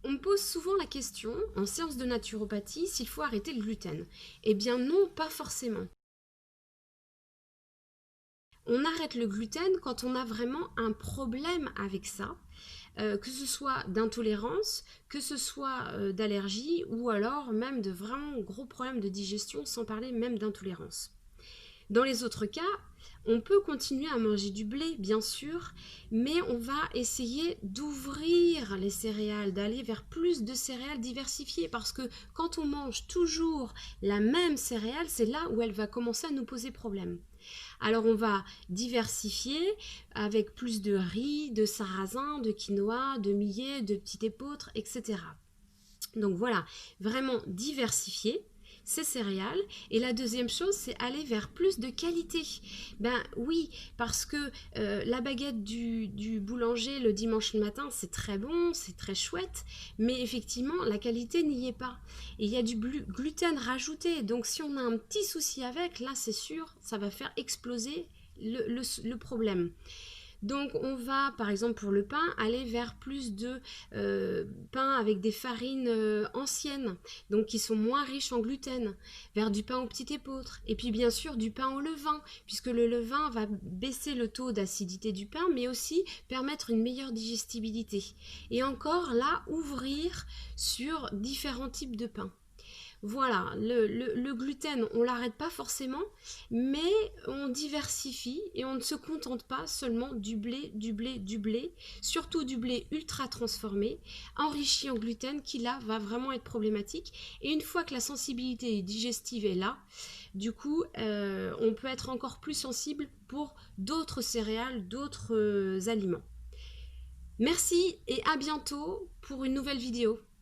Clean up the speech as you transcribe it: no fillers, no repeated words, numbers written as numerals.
On me pose souvent la question, en séance de naturopathie, s'il faut arrêter le gluten. Eh bien non, pas forcément. On arrête le gluten quand on a vraiment un problème avec ça, que ce soit d'intolérance, que ce soit d'allergie, ou alors même de vraiment gros problèmes de digestion, sans parler même d'intolérance. Dans les autres cas, on peut continuer à manger du blé, bien sûr, mais on va essayer d'ouvrir les céréales, d'aller vers plus de céréales diversifiées, parce que quand on mange toujours la même céréale, c'est là où elle va commencer à nous poser problème. Alors on va diversifier avec plus de riz, de sarrasin, de quinoa, de millet, de petit épeautre, etc. Donc voilà, vraiment diversifier ces céréales. Et la deuxième chose, c'est aller vers plus de qualité. Ben oui, parce que la baguette du boulanger le dimanche matin, c'est très bon, c'est très chouette, mais effectivement, la qualité n'y est pas. Et il y a du gluten rajouté. Donc si on a un petit souci avec, là, c'est sûr, ça va faire exploser le problème. Donc on va, par exemple pour le pain, aller vers plus de pain avec des farines anciennes, donc qui sont moins riches en gluten, vers du pain au petit épeautre. Et puis bien sûr du pain au levain, puisque le levain va baisser le taux d'acidité du pain, mais aussi permettre une meilleure digestibilité. Et encore là, ouvrir sur différents types de pain. Voilà, le gluten, on l'arrête pas forcément, mais on diversifie et on ne se contente pas seulement du blé, du blé, du blé, surtout du blé ultra transformé, enrichi en gluten, qui là va vraiment être problématique. Et une fois que la sensibilité digestive est là, du coup, on peut être encore plus sensible pour d'autres céréales, d'autres aliments. Merci et à bientôt pour une nouvelle vidéo.